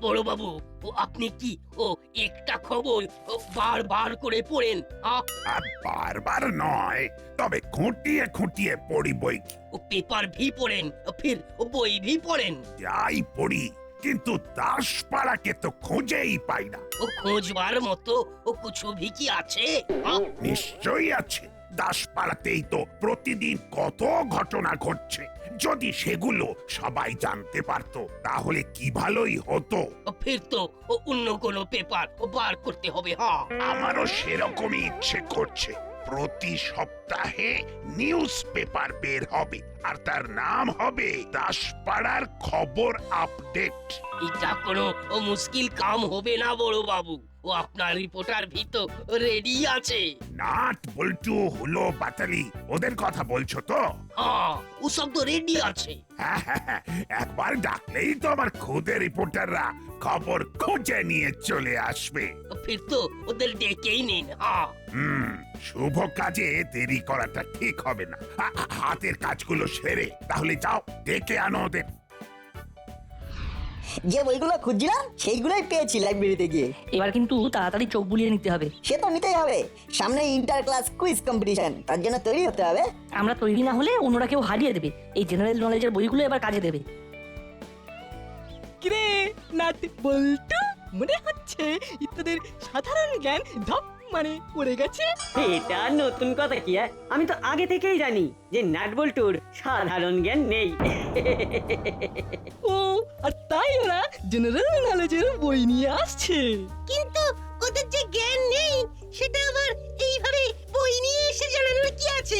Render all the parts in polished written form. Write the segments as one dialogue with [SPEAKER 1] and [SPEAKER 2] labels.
[SPEAKER 1] বড়বাবু, আপনি কি একটা খবর বারবার করে পড়েন?
[SPEAKER 2] বারবার নয়, তবে খুঁটিয়ে খুঁটিয়ে পড়ি বই কি।
[SPEAKER 1] পেপার ভি পড়েন, ফির বই ভি পড়েন।
[SPEAKER 2] যাই পড়ি, কিন্তু দাসপাড়াকে তো খুঁজেই পাই না।
[SPEAKER 1] খোঁজবার মতো কিছু ভি কি আছে?
[SPEAKER 2] নিশ্চয়ই আছে। দাসপাড়াতেই তো প্রতিদিন কত ঘটনা ঘটছে। যদি সেগুলো সবাই জানতে পারতো তাহলে কি ভালোই হতো।
[SPEAKER 1] ফির তো অন্য কোনো পেপার বার করতে হবে। হ্যাঁ,
[SPEAKER 2] আমারও সেরকমই ইচ্ছে করছে। প্রতি সপ্তাহে নিউজ পেপার বের হবে, আর তার নাম হবে দাসপাড়ার খবর আপডেট।
[SPEAKER 1] এটা কোনো মুশকিল কাম হবে না বড়বাবু। আপনার রিপোর্টার ভি তো রেডি আছে।
[SPEAKER 2] নাট বল্টু হলো বাতালি, ওদের কথা বলছো তো?
[SPEAKER 1] হ্যাঁ, সব তো রেডি আছে।
[SPEAKER 2] হ্যাঁ, একবার ডাকলেই তো আমার খুদে রিপোর্টাররা খবর খুঁজে নিয়ে চলে আসবে।
[SPEAKER 1] ফির তো ওদের ডেকেই নিন। হ্যাঁ,
[SPEAKER 2] শুভ কাজে দেরি করাটা ঠিক হবে না। হাতের কাজগুলো সেরে তাহলে যাও, ডেকে আনো ওদের।
[SPEAKER 3] যে বইগুলো খুঁজছিলাম সেইগুলোই পেয়েছি লাইব্রেরিতে গিয়ে।
[SPEAKER 4] এবার কিন্তু তাড়াতাড়ি চোখ বুলিয়ে নিতে হবে।
[SPEAKER 3] সে তো নিতেই হবে, সামনে ইন্টার ক্লাস কুইজ কম্পিটিশন, তার জন্য তৈরি হতে হবে।
[SPEAKER 4] আমরা তৈরি না হলে অন্যরা কেউ হারিয়ে দেবে। এই জেনারেল নলেজের বইগুলো এবার কাজে দেবে।
[SPEAKER 5] কিরে নাট বল্টু, মনে হচ্ছে তোদের সাধারণ জ্ঞান ধপ মানে পড়ে গেছে।
[SPEAKER 6] এটা নতুন কথা কি? আমি তো আগে থেকেই জানি যে নাটবল্টুর সাধারণ জ্ঞান নেই।
[SPEAKER 5] ও, আর তাই ওরা জেনারেল নলেজের বই নিয়ে আসছে।
[SPEAKER 7] কিন্তু ওদের যে জ্ঞান নেই সেটা আবার এইভাবে বই নিয়ে এসে জানানোর কি আছে?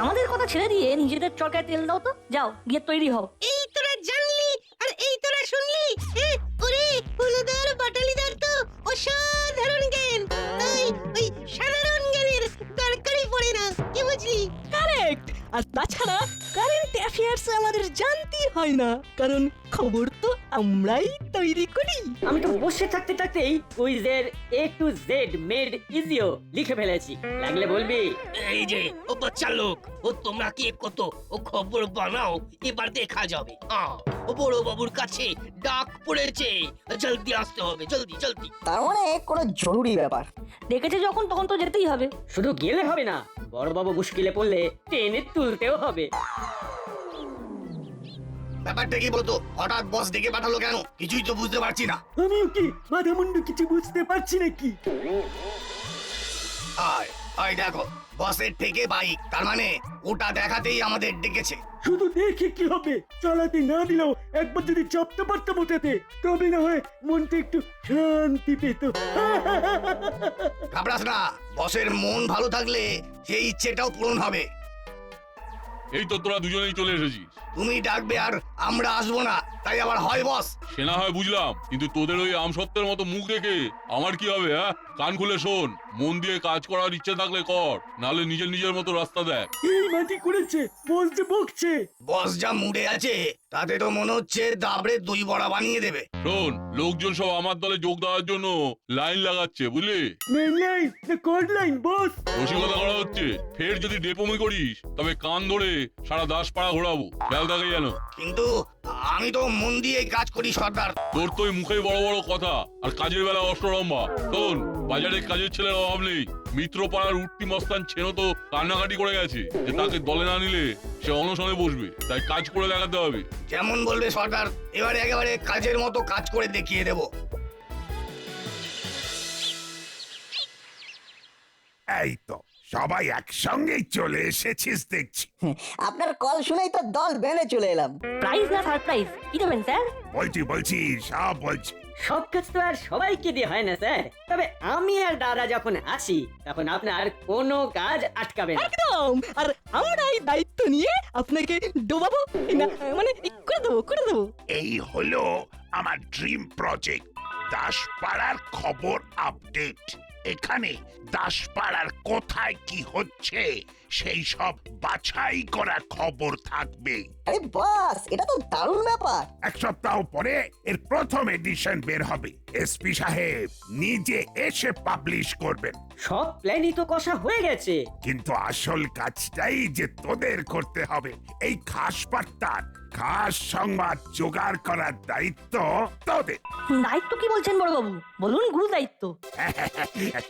[SPEAKER 4] আমাদের কথা ছেড়ে দিয়ে নিজেদের চরকায় তেল দাও তো। যাও গিয়ে তৈরি হও।
[SPEAKER 7] এই তোরা জানলি আর এই তোরা শুনলি? ওরে হলুদার বাটালিদার তো অসাধারণ জ্ঞান, তাই ওই সাধারণ জ্ঞানের দরকারই পড়ে না, কি বুঝলি?
[SPEAKER 5] কারেক্ট। আর তাছাড়া কারেন্ট অ্যাফেয়ার্স আমাদের জানতেই হয় না, কারণ খবর তো আমরাই তৈরি করি।
[SPEAKER 6] আমি তো বসে থাকতে থাকতেই কুইজের A to Z মেড ইজিও লিখে ফেলেছি, লাগলে বলবি।
[SPEAKER 1] এই যে বাচ্চা লোক, তোমরা কি কত খবর বানাও, এবার দেখা যাবে। বড়বাবুর কাছে ডাক পড়েছে, জলদি আসতে হবে, জলদি জলদি।
[SPEAKER 3] তার মানে কোনো জরুরি ব্যাপার।
[SPEAKER 4] ডেকেছে যখন তখন তো যেতেই হবে।
[SPEAKER 6] শুধু গেলে হবে না, বড়বাবু মুশকিলে পড়লে টেনে তুলতেও হবে।
[SPEAKER 8] ব্যাপারটা কি বলতো? হঠাৎ বস ডেকে পাঠালো কেন? কিছুই তো বুঝতে পারছি না।
[SPEAKER 6] আমিও কি মাথা মুন্ডু কিছু বুঝতে পারছি নাকি।
[SPEAKER 8] আয় আয়, দেখো বসের থেকে বাইক, তার মানে ওটা দেখাতেই আমাদের ডেকেছে।
[SPEAKER 9] শুধু দেখে কি হবে, চালাতে না দিলেও একবার যদি চাপতে পারতাম ওটাতে, তবে না হয় মনটা একটু শান্তি পেত।
[SPEAKER 8] ঘাবড়াস না, বসের মন ভালো থাকলে সেই ইচ্ছেটাও পূরণ হবে।
[SPEAKER 10] এই তো তোরা দুজনেই চলে এসেছিস।
[SPEAKER 8] তুমি ডাকবে আর আমরা আসবো না, তাই আবার হয় বস?
[SPEAKER 10] সে না হয় বুঝলাম, কিন্তু তোদের ওই আমসত্ত্বের মতো মুখ দেখে আমার কি হবে? কান খুলে শোন, মন দিয়ে কাজ করার ইচ্ছে থাকলে কর, নাহলে নিজের নিজের মতো রাস্তা দেখ।
[SPEAKER 9] এই মাটি করেছে, বস যে বকছে।
[SPEAKER 8] বস যা মুডে আছে তাতে তো মনে হচ্ছে দাবড়ে দই বড়া বানিয়ে দেবে।
[SPEAKER 10] শোন, লোকজন সব আমার দলে যোগ দেওয়ার জন্য লাইন লাগাচ্ছে, বুঝলি?
[SPEAKER 9] মেন লাইন না কর্ড লাইন বস?
[SPEAKER 10] রসিকতা করা হচ্ছে। ফের যদি ডেপোমি করিস তবে কান ধরে সারা দাসপাড়া ঘোরাবো, খেয়াল থাকে যেন।
[SPEAKER 8] কিন্তু আমি তো মন দিয়ে কাজ করি সর্দার।
[SPEAKER 10] তোর তো মুখে বড় বড় কথা আর কাজের বেলা অষ্টরম্ভা। শোন, বাজারে কাজের ছেলের অভাব নেই। মিত্রপাড়ার উঠতি মস্তান ছেনো তো কান্নাকাটি করে গেছে যে তাকে দলে না নিলে সে অনশনে বসবে, তাই কাজ করে দেখাতে হবে।
[SPEAKER 8] যেমন বলবে সর্দার, এবারে একেবারে কাজের মতো কাজ করে দেখিয়ে দেব।
[SPEAKER 2] এই তো সবাই একসঙ্গেই চলে এসেছিস দেখছি।
[SPEAKER 3] আপনার কল শুনেই তো দল বেঁধে চলে এলাম।
[SPEAKER 4] প্রাইজ না সারপ্রাইজ, কি দেবেন স্যার?
[SPEAKER 2] বলছি সব বলছি।
[SPEAKER 6] সব কাজ তো আর সবাইকে দিয়ে হয় না স্যার, তবে আমি আর দাদা যখন আসি তখন আপনার কোনো কাজ আটকাবে না।
[SPEAKER 5] একদম। আর আমরাই দায়িত্ব নিয়ে আপনাকে ডোবাবো, না মানে করে দেবো।
[SPEAKER 2] এই হলো আমার ড্রিম প্রজেক্ট, দাসপাড়ার খবর আপডেট। এখানে দাসপাড়ার কোথায় কি হচ্ছে সেই সব বাছাই করা খবর থাকবে।
[SPEAKER 3] আরে বাস, এটা তো দারুণ ব্যাপার।
[SPEAKER 2] এক সপ্তাহ পরে এর প্রথম এডিশন বের হবে। এসপি সাহেব নিজে এসে পাবলিশ করবেন।
[SPEAKER 6] সব প্ল্যানই তো কষা হয়ে গেছে।
[SPEAKER 2] কিন্তু আসল কাজটাই যে তোদের করতে হবে। এই খাস বার্তার খাস সংবাদ জোগাড় করার দায়িত্ব তোদের।
[SPEAKER 4] দায়িত্ব কি বলছেন বড়বাবু? বলুন, গুরু দায়িত্ব।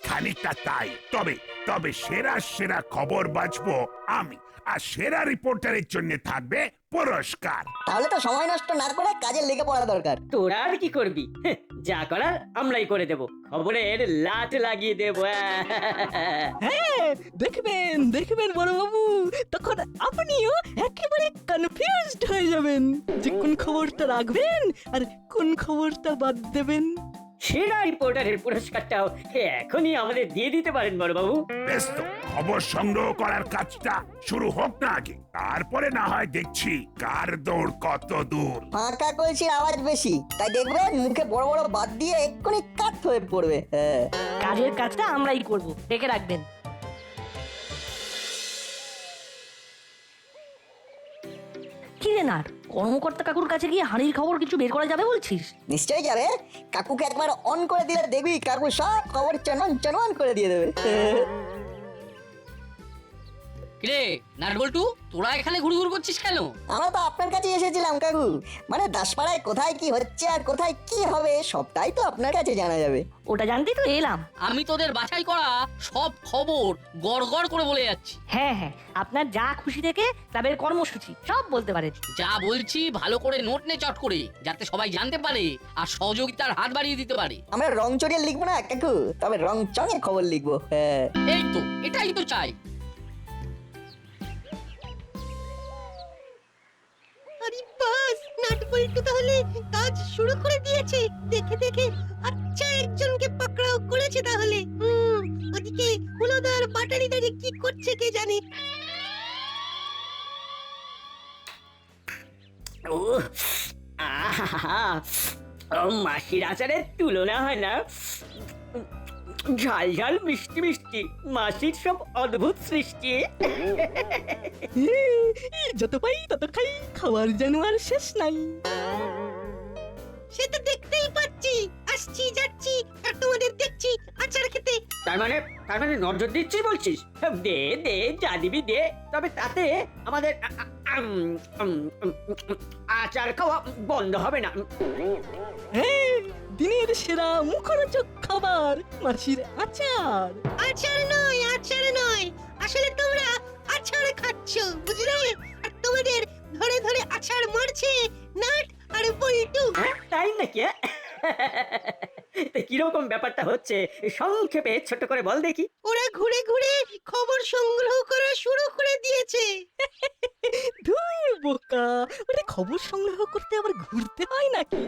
[SPEAKER 2] খানিকটা তাই। তবে তবে সেরা সেরা খবর বাঁচবো আমি, আর সেরা রিপোর্টারের জন্য থাকবে পুরস্কার।
[SPEAKER 3] তাহলে তো সময় নষ্ট না করে কাজে লেগে পড়া দরকার।
[SPEAKER 6] তোরা আর কি করবি? যা করার আমরাই করে দেব, খবরের লাট লাগিয়ে দেব।
[SPEAKER 5] হ্যাঁ, দেখবেন দেখবেন বড়বাবু, তখন আপনিও একেবারে কনফিউজড হয়ে যাবেন যে কোন খবরটা রাখবেন আর কোন খবরটা বাদ দেবেন।
[SPEAKER 6] সেরা রিপোর্টারের পুরস্কারটাও এখনই আমাদের দিয়ে দিতে পারেন বড়বাবু।
[SPEAKER 2] বেশ তো, খবর সংগ্রহ করার কাজটা শুরু হোক না আগে, তারপরে না হয় দেখছি কার দৌড় কত দূর।
[SPEAKER 3] ফাঁকা কলসির আওয়াজ বেশি, তাই দেখবেন মুখে বড় বড় বাদ দিয়ে এক্ষুনি কাট হয়ে পড়বে। হ্যাঁ,
[SPEAKER 4] কাজের কাজটা আমরাই করব, ডেকে রাখবেন। কি রে না, কর্মকর্তা কাকুর কাছে গিয়ে হাঁড়ির খবর কিছু বের করা যাবে বলছিস?
[SPEAKER 3] নিশ্চয়ই যাবে। কাকুকে একবার অন করে দিলে দেখবি কাকু সব খবর চনন চনন করে দিয়ে দেবে।
[SPEAKER 11] কিরে নাটবল্টু, তোরা এখানে ঘুরঘুর করছিস কেন?
[SPEAKER 3] আমরা তো আপনার কাছে এসেছিলাম কাকু, মানে দাসপাড়ায় কোথায় কি হচ্ছে আর কোথায় কি হবে সবটাই তো আপনার কাছে জানা যাবে।
[SPEAKER 4] ওটা জানতেই তো এলাম।
[SPEAKER 11] আমি তোদের বাছাই করা সব খবর গড়গড় করে বলে যাচ্ছি।
[SPEAKER 4] হ্যাঁ হ্যাঁ, আপনার যা খুশি থেকে ক্লাবের কর্মসূচি সব বলতে পারেন।
[SPEAKER 11] যা বলছি ভালো করে নোট নে চট করে, যাতে সবাই জানতে পারে আর সহযোগিতার হাত বাড়িয়ে দিতে পারে।
[SPEAKER 3] আমরা রং চড়িয়ে লিখবো না কাকু, তবে রং চঙের খবর লিখবো। হ্যাঁ,
[SPEAKER 11] এই তো, এটাই তো চাই।
[SPEAKER 7] আরে বাস, নাটবল্টু তাহলে কাজ শুরু করে দিয়েছে। দেখে দেখে আচ্ছা একজনকে পাকড়াও করেছে তাহলে। ওদিকে হুলোদার বাটালিদারে কি করছে কে জানে।
[SPEAKER 6] মাসির আচারের তুলনা হয় না। ঝাল ঝাল মিষ্টি মিষ্টি মাসির সব অদ্ভুত সৃষ্টি।
[SPEAKER 5] যত পাই তত খাই, খাবার যেন আর শেষ নাই।
[SPEAKER 7] সে তো দেখতেই পাচ্ছি, আসছি যাচ্ছি আর তোমাদের দেখছি আচার খেতে।
[SPEAKER 6] তার মানে নজর দিচ্ছি বলছিস? দে দে, যা দিবি দে, তবে তাতে আমাদের আচার খাওয়া বন্ধ হবে না।
[SPEAKER 5] হ্যাঁ, দিনের সেরা মুখরোচক খাবার মাসির আচার।
[SPEAKER 7] আচার নয়, আচার নয়, আসলে তোমরা আচার খাচ্ছ, বুঝলে? আর তোমাদের ধরে ধরে আচার মারছে নাট আর বল্টু।
[SPEAKER 6] তাই নাকি? কিরকম ব্যাপারটা হচ্ছে সংক্ষেপে ছোট করে বল দেখি।
[SPEAKER 7] ওরা ঘুরে ঘুরে খবর সংগ্রহ করা শুরু করে দিয়েছে।
[SPEAKER 5] ধুর বোকা, ওটা খবর সংগ্রহ করতে আবার ঘুরতে হয় নাকি?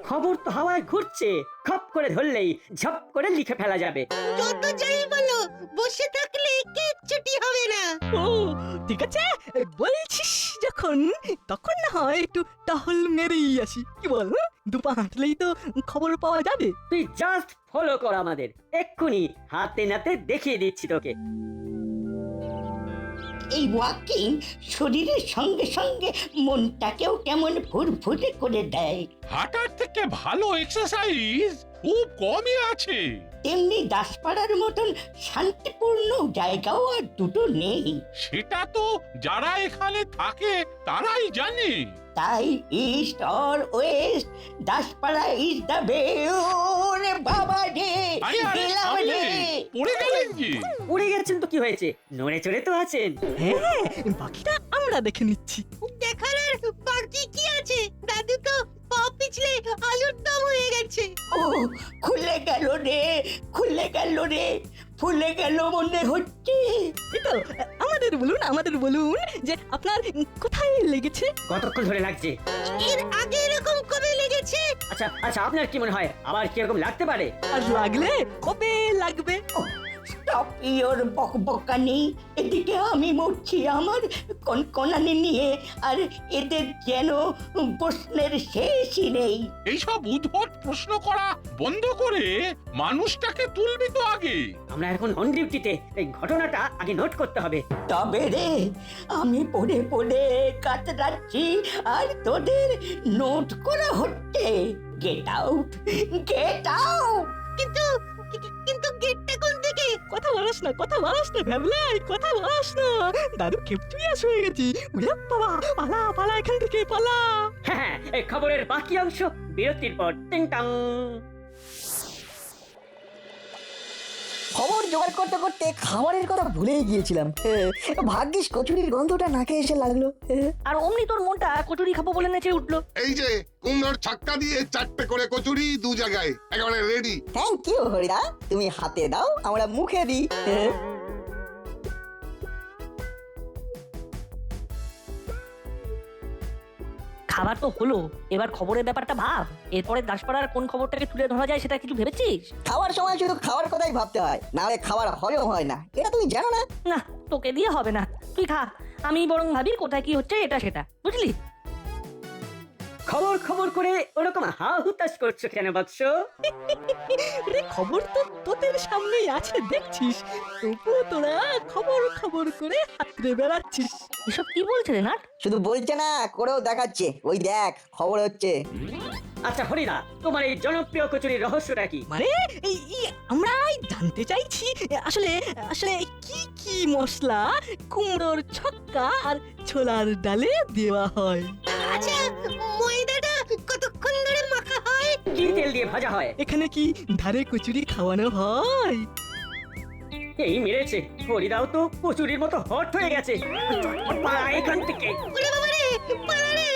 [SPEAKER 6] খবর তো হাওয়ায় ঘুরছে, খপ করে ধরলেই ঝপ করে লিখে ফেলা যাবে।
[SPEAKER 7] যত যাই বলো, বসে থাকলে কিচ্ছুটি হবে না।
[SPEAKER 5] ও ঠিক আছে, বলছিস যখন, তখন না হয় একটু টহল মেরেই আসি, কি বল? দুপা হাঁটলেই তো খবর পাওয়া যাবে।
[SPEAKER 6] তুই জাস্ট ফলো কর আমাদের, এক্ষুনি হাতে নাতে দেখিয়ে দিচ্ছি তোকে।
[SPEAKER 12] এই ওয়াকিং শরীরের সঙ্গে সঙ্গে মনটাকেও কেমন ফুরফুরে করে দেয়।
[SPEAKER 10] হাঁটার থেকে ভালো এক্সারসাইজ খুব কমই আছে।
[SPEAKER 12] তেমনি দাসপাড়ার মতন শান্তিপূর্ণ জায়গাও আর দুটো নেই।
[SPEAKER 10] সেটা তো যারা এখানে থাকে তারাই জানে।
[SPEAKER 12] তাই east or West, Daspara is the বে। ওরে বাবা রে, গেলাম রে।
[SPEAKER 10] পড়ে গেলেন কি?
[SPEAKER 6] উড়ে গেছেন তো কি হয়েছে, নড়ে চড়ে তো আছেন।
[SPEAKER 5] হ্যাঁ, বাকিটা আমরা দেখে নিচ্ছি।
[SPEAKER 7] দেখার আর বাকি কি আছে? দাদু তো পা পিছলে আলুর দম হয়ে গেছে।
[SPEAKER 12] ও খুলে গেল রে, খুলে গেল রে, ফুলে গেল মনে হচ্ছে।
[SPEAKER 5] এই তো, আমাদের বলুন যে আপনার কোথায় লেগেছে?
[SPEAKER 6] কতক্ষণ ধরে লাগছে?
[SPEAKER 7] এর আগে এরকম কবে লেগেছে?
[SPEAKER 6] আচ্ছা, আপনার কি মনে হয় আবার কিরকম লাগতে পারে?
[SPEAKER 5] আর লাগলে কবে লাগবে?
[SPEAKER 12] স্টপ স্টপ ইওর বকবকানি। এদিকে আমি মরছি আমার কনকনানি নিয়ে, আর এদের যেন প্রশ্নের শেষই নেই।
[SPEAKER 10] এইসব উদ্ভট প্রশ্ন করা বন্ধ করে মানুষটাকে তুলবি তো আগে।
[SPEAKER 6] আমরা এখন অন ডিউটিতে, এই ঘটনাটা আগে নোট করতে হবে।
[SPEAKER 12] তবে রে আমি পড়ে পড়ে কাতরাচ্ছি আর তোদের নোট করা হচ্ছে। Get out, get out.
[SPEAKER 7] কিন্তু কিন্তু গেটটা কোন দিকে?
[SPEAKER 5] কথা বলাস না, কথা বলাস না ভ্যাবলাই, কথা বলাস না। দাদু খেপচুইয়াস হয়ে গেছি। উড়ে বাবা, পালা পালা এখান থেকে পালা।
[SPEAKER 6] হ্যাঁ, এই খবরের বাকি অংশ বিরতির পর। টিং টাং।
[SPEAKER 3] খবর জোগাড় করতে করতে খাবারের কথা ভুলেই গিয়েছিলাম। ভাগ্যিস কচুরির গন্ধটা নাকে এসে লাগলো।
[SPEAKER 4] আর অমনি তোর মনটা কচুরি খাবো বলে নেচে উঠলো।
[SPEAKER 13] এই যে কুমড়োর ছক্কা দিয়ে 4টে করে কচুরি 2 জায়গায় একেবারে রেডি।
[SPEAKER 3] থ্যাংক ইউ হরিদা, তুমি হাতে দাও আমরা মুখে দিই।
[SPEAKER 4] খাবার তো হলো, এবার খবরের ব্যাপারটা ভাব। এরপরে দাসপাড়ার কোন খবরটাকে তুলে ধরা যায় সেটা কিছু ভেবেছিস?
[SPEAKER 3] খাওয়ার সময় শুধু খাওয়ার কথাই ভাবতে হয়, নাহলে খাবার হজম হয় না। এটা তুমি জানো না?
[SPEAKER 4] না, তোকে দিয়ে হবে না, তুই খা। আমি বরং ভাবি কোথায় কি হচ্ছে এটা সেটা, বুঝলি?
[SPEAKER 6] খবর খবর করে ওরকম হা হুতাশ করছো কেন বৎস?
[SPEAKER 5] রে খবর তো তোদের সামনেই আছে দেখছিস, তবুও তোরা খবর খবর করে হাতড়ে বেড়াচ্ছিস।
[SPEAKER 4] এসব কি বলছে রে না?
[SPEAKER 3] শুধু বলছে না, করেও দেখাচ্ছে। ওই দেখ খবর হচ্ছে।
[SPEAKER 6] আচ্ছা হরিদা, তোমার এই জনপ্রিয় কচুরির রহস্যটা কি?
[SPEAKER 5] মানে আমরাই জানতে চাইছি আসলে আসলে কি কি মশলা কুমড়োর ছক্কা আর ছোলার ডালে দেওয়া হয়।
[SPEAKER 7] আচ্ছা, ময়দাটা কতক্ষণ ধরে মাখা হয়?
[SPEAKER 6] কি তেল দিয়ে ভাজা হয়?
[SPEAKER 5] এখানে কি ধারে কচুরি খাওয়ানো হয়?
[SPEAKER 6] এই মেরেছে, হরিদাও তো কচুরির মতো হট হয়ে গেছে। পালা এখান থেকে।
[SPEAKER 7] ওরে বাবা রে, পালা রে।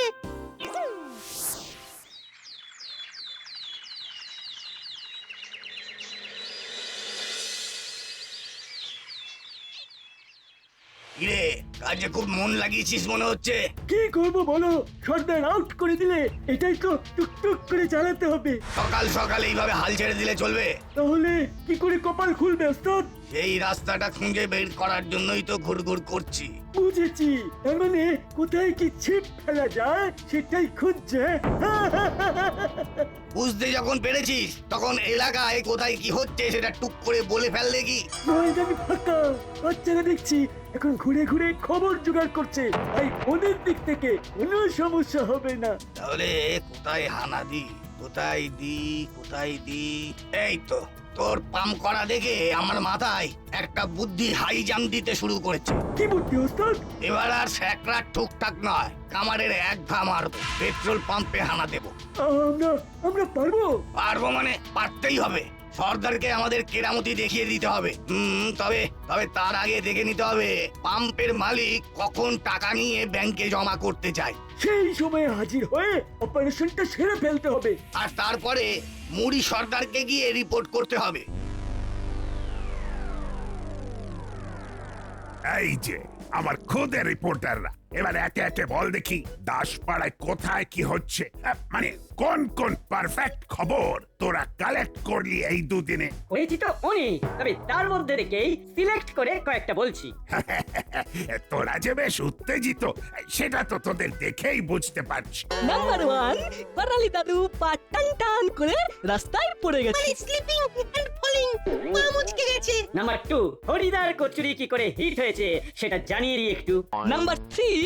[SPEAKER 8] কিরে, কাজে খুব মন লাগিয়েছিস মনে হচ্ছে।
[SPEAKER 9] কি করবো বলো, সর্দার আউট করে দিলে এটাই তো টুকটুক করে চালাতে হবে।
[SPEAKER 8] সকাল সকাল এইভাবে হাল ছেড়ে দিলে চলবে?
[SPEAKER 9] তাহলে কি করে কপাল খুলবে ওস্তাদ?
[SPEAKER 8] সেই রাস্তাটা খুঁজে বের করার জন্যই তো ঘুরঘুর করছি।
[SPEAKER 9] বুঝেছি, তার মানে কোথায় কি ছিপ ফেলা যায় সেটাই খুঁজছে।
[SPEAKER 8] বুঝতে যখন পেরেছিস তখন এলাকায় কোথায় কি হচ্ছে সেটা টুক করে বলে ফেল দেখি।
[SPEAKER 9] ময়দান ফাঁকা, বাচ্চারা দেখছি এখন ঘুরে ঘুরে খবর জোগাড় করছে, তাই ওদের দিক থেকে কোনো সমস্যা হবে না।
[SPEAKER 8] তাহলে কোথায় হানা দি, কোথায় দি, কোথায় দি? এই তো তোর পাম করা দেখে আমার মাথায় একটা বুদ্ধি হাই জাম্প দিতে শুরু করেছে।
[SPEAKER 9] কি বুদ্ধি ওস্তাদ?
[SPEAKER 8] এবার আর স্যাকরা ঠুকটাক নয়, কামারের এক ঘা মারবো, পেট্রোল পাম্পে হানা দেবো।
[SPEAKER 9] আমরা পারবো?
[SPEAKER 8] পারবো মানে পারতেই হবে। সর্দারকে আমাদের কেরামতি দেখিয়ে দিতে হবে। তবে তবে তার আগে দেখে নিতে হবে পাম্পের মালিক কখন টাকা নিয়ে ব্যাংকে জমা করতে চায়।
[SPEAKER 9] সেই সময় হাজির হয়ে অপারেশনটা সেরে ফেলতে হবে।
[SPEAKER 8] আর তারপরে মুড়ি সর্দারকে গিয়ে রিপোর্ট করতে হবে।
[SPEAKER 2] এই যে আমার খোদের রিপোর্টাররা, এবার একে একে বল দেখি দাসপাড়ায় কোথায় কি হচ্ছে, মানে কোন কোন পারফেক্ট খবর তোরা কালেক্ট করলি এই দুদিনে।
[SPEAKER 6] হয়েছি তো অনেক, তবে তার মধ্যে থেকেই সিলেক্ট করে কয়েকটা বলছি।
[SPEAKER 2] তোরা যে বেশ উত্তেজিত সেটা তো তোদের দেখেই বুঝতে পারছি।
[SPEAKER 5] নাম্বার 1, করালি দাদু পা টান টান করে রাস্তায় পড়ে গেছে।
[SPEAKER 7] মানে স্লিপিং এন্ড ফলিং, পা মুচকে গেছে।
[SPEAKER 6] নাম্বার 2, হরিদার কচুরি কি করে হিট হয়েছে সেটা জানিয়ে দিই একটু।
[SPEAKER 5] নাম্বার 3,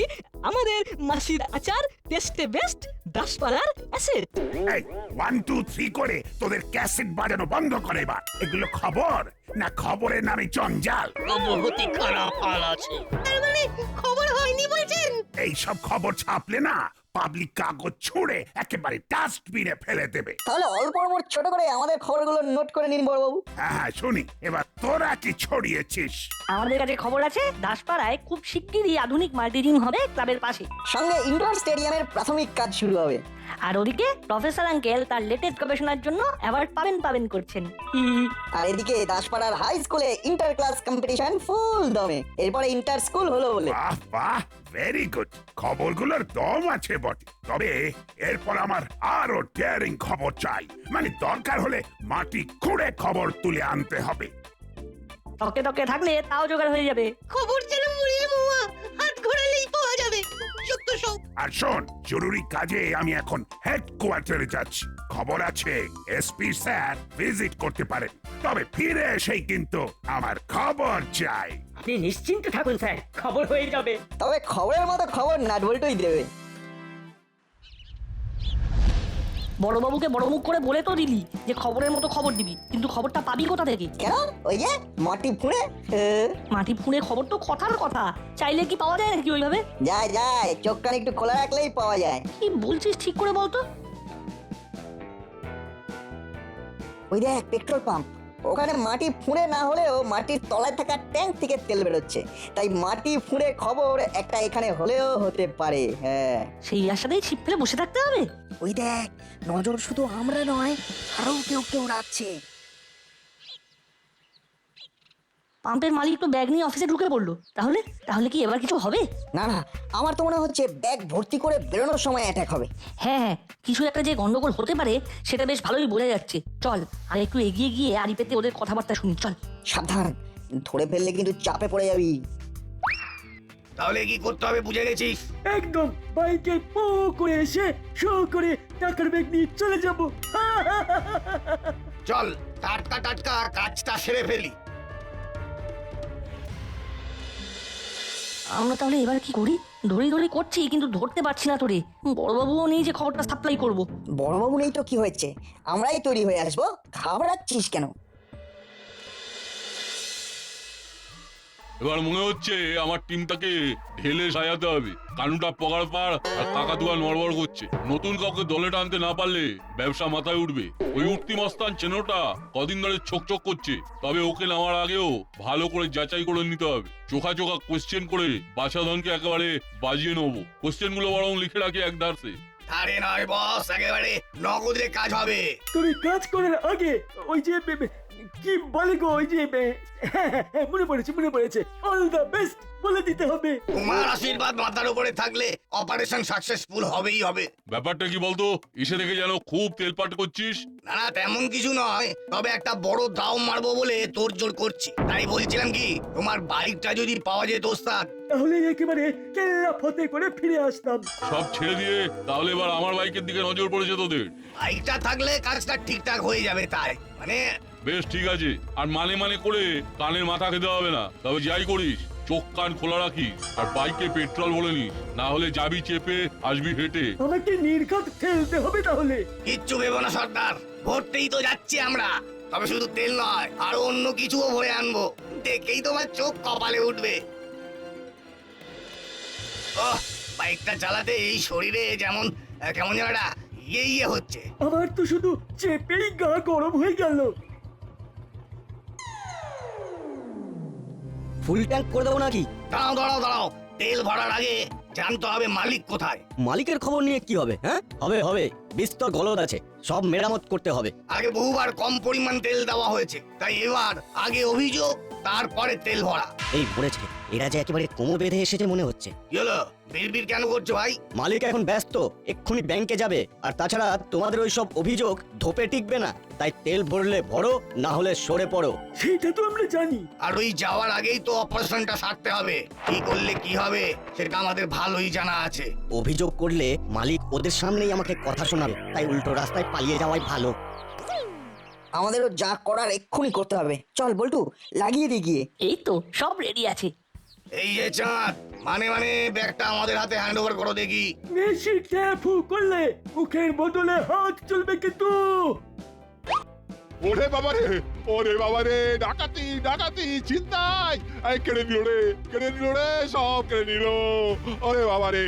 [SPEAKER 5] আমাদের মাসির আচার টেস্টে বেস্ট, দাসপাড়ার অ্যাসেট।
[SPEAKER 2] এই 1 2 3 করে তোদের ক্যাসেট বাজানো বন্ধ করে এবার। এগুলো খবর না খবরের নামে জঞ্জাল?
[SPEAKER 1] বহুত খারাপ হাল আছে।
[SPEAKER 7] তার মানে খবর হয়নি বলছেন?
[SPEAKER 2] এই সব খবর ছাপলে না পাবলিক কাগজ ছুঁড়ে একেবারে ডাস্টবিনে ফেলে দেবে।
[SPEAKER 3] তাহলে অল্প অল্প ছোট করে আমাদের খবরগুলো নোট করে নিন বড়বাবু।
[SPEAKER 2] হ্যাঁ শুনি, এবার তোরা কি ছড়িয়েছিস?
[SPEAKER 4] আমাদের কাছে খবর আছে দাসপাড়ায় খুব শিগগিরই আধুনিক মাল্টিজিম হবে ক্লাবের পাশে।
[SPEAKER 3] সঙ্গে ইনডোর স্টেডিয়ামের প্রাথমিক কাজ শুরু হবে।
[SPEAKER 4] আর ওদিকে প্রফেসর আঙ্কেল তার লেটেস্ট গবেষণার জন্য অ্যাওয়ার্ড পাবেন করছেন।
[SPEAKER 3] আর এদিকে দাসপাড়ার হাই স্কুলে ইন্টার ক্লাস কম্পিটিশন ফুল দমে। এরপরে ইন্টার স্কুল হলো বলে।
[SPEAKER 2] বাহ বাহ, ভেরি গুড। খবরগুলোর দম আছে বটে, তবে এরপর আমার আরো ডেয়ারিং খবর চাই। মানে দরকার হলে মাটি খুঁড়ে খবর তুলে আনতে হবে।
[SPEAKER 4] তকে তকে থাকলে তাও জোগাড় হয়ে যাবে।
[SPEAKER 7] খবর যেন মুড়িয়ে মোয়া হাত ঘোরালেই পাওয়া যাবে। যত সব
[SPEAKER 2] আর শোন, জরুরি কাজে আমি এখন হেডকোয়ার্টারে যাচ্ছি। খবর আছে এসপি স্যার ভিজিট করতে পারে, তবে ফিরে এসেই কিন্তু আমার খবর চাই।
[SPEAKER 6] আপনি নিশ্চিন্ত থাকুন স্যার, খবর হয়ে যাবে।
[SPEAKER 3] তবে খবরের মতো খবর নাটবল্টুই দেবে।
[SPEAKER 4] বড়বাবুকে বড় মুখ করে বলে তো দিলি যে খবরের মতো খবর দিবি, কিন্তু খবরটা পাবি কোথা থেকে?
[SPEAKER 3] কেন? ওই যে মাটি ফুঁড়ে।
[SPEAKER 4] মাটি ফুঁড়ে খবর তো কথার কথা, চাইলে কি পাওয়া যায় নাকি ওইভাবে?
[SPEAKER 3] যায় যায়, চোখ কান একটু খোলা রাখলেই পাওয়া যায়।
[SPEAKER 4] কি বলছিস ঠিক করে বলতো।
[SPEAKER 3] ওই দেখ পেট্রোল পাম্প, ওখানে মাটি ফুঁড়ে না হলেও মাটির তলায় থাকা ট্যাঙ্ক থেকে তেল বেরোচ্ছে, তাই মাটি ফুঁড়ে খবর একটা এখানে হলেও হতে পারে। হ্যাঁ,
[SPEAKER 4] সেই আশাতেই ছিপ ফেলে বসে থাকতে হবে।
[SPEAKER 3] ওই দেখ, নজর শুধু আমরা নয়, আরো কেউ কেউ রাখছে।
[SPEAKER 4] পাম্পের মালিক তো ব্যাগ নিয়ে অফিসে ঢুকে পড়লো, তাহলে তাহলে কি এবার কিছু হবে?
[SPEAKER 3] না না, আমার তো মনে হচ্ছে ব্যাগ ভর্তি করে বেরোনোর সময় অ্যাটাক হবে।
[SPEAKER 4] হ্যাঁ হ্যাঁ, কিছু একটা যে গন্ডগোল হতে পারে সেটা বেশ ভালোই বোঝা যাচ্ছে। চল আর একটু এগিয়ে গিয়ে আড়ি পেতে ওদের কথাবার্তা শুনি। চল।
[SPEAKER 3] সাবধান, ধরে ফেললে কিন্তু চাপে পড়ে যাবি।
[SPEAKER 8] তাহলে কি করতে হবে বুঝে গেছিস?
[SPEAKER 9] একদম বাইকে পো করে এসে শো করে টাকার ব্যাগ নিয়ে চলে যাব।
[SPEAKER 8] চল টাটকা টাটকা কাজটা সেরে ফেলি।
[SPEAKER 4] আমরা তাহলে এবার কি করি? ধরি ধরি করছি কিন্তু ধরতে পারছি না তোরে। বড়বাবুও নেই যে খবরটা সাপ্লাই করব।
[SPEAKER 3] বড়বাবু নেই তো কি হয়েছে, আমরাই তৈরি হয়ে আসবো, ঘাবড়াচ্ছিস কেন?
[SPEAKER 10] এবার মনে হচ্ছে আমার টিমটাকে ঢেলে সাজাতে হবে। কানুটা পগার পার আর কাকাতুয়া নড়বড় করছে। নতুন কাউকে দলে টানতে না পারলে ব্যবসা মাথায় উঠবে। ওই উঠতি মস্তান চেনোটা কদিন ধরে ছোক করছে, তবে ওকে নামার আগেও ভালো করে যাচাই করে নিতে হবে। চোখা চোখা কোশ্চেন করে বাছাধনকে একেবারে বাজিয়ে নেবো। কোশ্চেন গুলো বরং লিখে রাখি এক ধারসে।
[SPEAKER 8] আরে নয় বস, একেবারে নগদে কাজ হবে।
[SPEAKER 9] তবে কাজ করার আগে ওই যে কি বলে গো, ওই যে হ্যাঁ, মনে পড়েছে, অল দ্য বেস্ট বলে দিতে হবে।
[SPEAKER 8] তোমার আশীর্বাদ মাথার উপরে থাকলে অপারেশন সাকসেসফুল হবেই হবে।
[SPEAKER 10] ব্যাপারটা কি বলতো? এসে থেকে যেন খুব তেলপাট করছিস।
[SPEAKER 8] না না, তেমন কিছু নয়, তবে একটা বড় দাও মারবো বলে তোড়জোড় করছি। তাই বলছিলাম কি, তোমার বাইকটা যদি পাওয়া যেত ওস্তাদ,
[SPEAKER 9] তাহলে একেবারে কেল্লা ফতে করে ফিরে আসতাম।
[SPEAKER 10] সব ছেড়ে দিয়ে তাহলে এবার আমার বাইকের দিকে নজর পড়েছে তোদের।
[SPEAKER 8] বাইকটা থাকলে কাজটা ঠিকঠাক হয়ে যাবে। তাই মানে
[SPEAKER 10] বেশ ঠিক আছে, আর মানে করে কানের মাথা খেতে হবে না। তবে যাই করিস চোখ কান খোলা রাখিস, আর বাইকে পেট্রোল বলে নিস, না হলে যাবি চেপে আসবি হেঁটে।
[SPEAKER 9] আমাকে নির্ঘাত ফেলতে হবে তাহলে।
[SPEAKER 8] কিচ্ছু ভেবো না সর্দার, ভরতেই তো যাচ্ছি আমরা। তবে শুধু তেল নয়, আরো অন্য কিছুও ভরে আনবো, দেখেই তোমার চোখ কপালে উঠবে। ওহ, বাইকটা চালাতে এই শরীরে যেমন কেমন যেন একটা ইয়ে হচ্ছে।
[SPEAKER 9] আমার তো শুধু চেপেই গা গরম হয়ে গেল।
[SPEAKER 14] ফুল ট্যাঙ্ক করে দেবো নাকি?
[SPEAKER 8] দাঁড়াও, তেল ভরার আগে জানতে হবে মালিক কোথায়।
[SPEAKER 14] মালিকের খবর নিয়ে কি হবে? হ্যাঁ, হবে, বিস্তর গলদ আছে, সব মেরামত করতে হবে।
[SPEAKER 8] আগে বহুবার কম পরিমাণ তেল দেওয়া হয়েছে, তাই এবার আগে অভিযোগ, তারপরে তেল ভরা।
[SPEAKER 14] এই পড়েছে, এরা যে একেবারে কোমর বেঁধে এসেছে মনে হচ্ছে।
[SPEAKER 8] কি হলো, বিড়বিড় কেন করছো ভাই?
[SPEAKER 14] মালিক এখন ব্যস্ত, এক্ষুনি ব্যাংকে যাবে। আর তাছাড়া তোমাদের ওই সব অভিযোগ ধোপে টিকবে না, তাই তেল ভরলে ভরো, না হলে সরে পড়ো।
[SPEAKER 9] সেটা তো আমরা জানি।
[SPEAKER 8] আর ওই যাওয়ার আগেই তো অপারেশনটা সারতে হবে। কি করলে কি হবে সেটা আমাদের ভালোই জানা আছে।
[SPEAKER 14] অভিযোগ করলে মালিক ওদের সামনেই আমাকে কথা শোনাবে, তাই উল্টো রাস্তায় পালিয়ে যাওয়াই ভালো।
[SPEAKER 3] আমাদেরও যা করার এক্ষুনি করতে হবে। চল বল্টু, লাগিয়ে দিয়ে গিয়ে।
[SPEAKER 4] এই তো সব রেডি আছে।
[SPEAKER 8] এই যে চাঁদ, মানে ব্যাগটা আমাদের হাতে হ্যান্ড ওভার করো দেখি।
[SPEAKER 9] বেশি ট্যাফু করলে মুখের বদলে হাত চলবে কিন্তু।
[SPEAKER 13] ওরে বাবারে, ডাকাতি চিন্তায় কেড়ে নিল রে, সব কেড়ে নিল। ওরে বাবারে,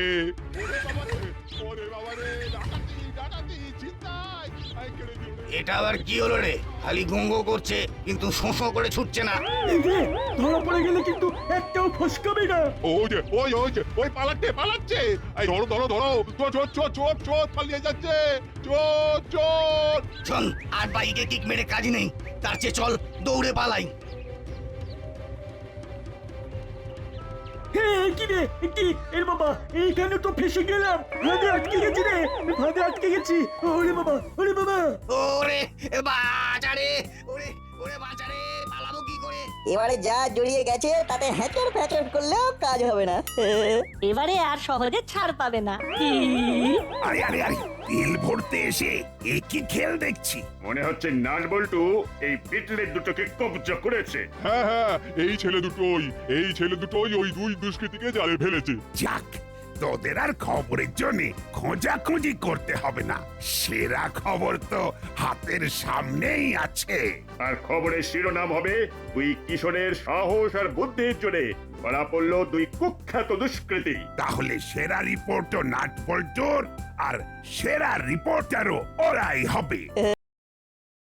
[SPEAKER 13] ডাকাতি চিন্তায় কেড়ে নিল।
[SPEAKER 8] এটা আবার কি হলো রে? খালি গুঙ্গো করছে কিন্তু শোঁ করে ছুটছে না।
[SPEAKER 9] এই রে, ধরা পড়ে গেলে কিন্তু একটাও ফসকাবে না।
[SPEAKER 13] ওই পালাচ্ছে। এই ধরো, চোর পালিয়ে যাচ্ছে, চোর।
[SPEAKER 8] শোন, আর বাইকে কিক মেরে কাজ নেই, তার চেয়ে চল দৌড়ে পালাই।
[SPEAKER 9] কি রে, কি এর বাবা, এইখানে তো ফেসে গেলাম। ফাঁদে আটকে গেছি। ওরে বাবা।
[SPEAKER 8] ওরে বাঁচারে, ওরে বাঁচারে, পালাবো কি করে?
[SPEAKER 3] এবারে যা জড়িয়ে গেছে তাতে হ্যাচর ফ্যাচর করলেও কাজ হবে না
[SPEAKER 4] এবারে আর সহজে ছাড় পাবে না কি?
[SPEAKER 2] আরে আরে আরে তেল ভরতে এসে একই খেল দেখছি।
[SPEAKER 15] মনে হচ্ছে নাট বল্টু এই পিটলের দুটোকে কবজা করেছে।
[SPEAKER 10] হ্যাঁ হ্যাঁ, এই ছেলে দুটোই ওই দুই দুষ্কৃতীকে জালে ফেলেছে।
[SPEAKER 2] যাক, তোদের আর খবরের জন্য খোঁজাখুঁজি করতে হবে না, সেরা খবর তো হাতের সামনেই আছে।
[SPEAKER 15] আর খবরের শিরোনাম হবে দুই কিশোরের সাহস আর বুদ্ধির জোরে ধরা পড়ল দুই কুখ্যাত দুষ্কৃতী।
[SPEAKER 2] তাহলে সেরা রিপোর্টও নাট বল্টুর আর সেরা রিপোর্টারও ওরাই হবে।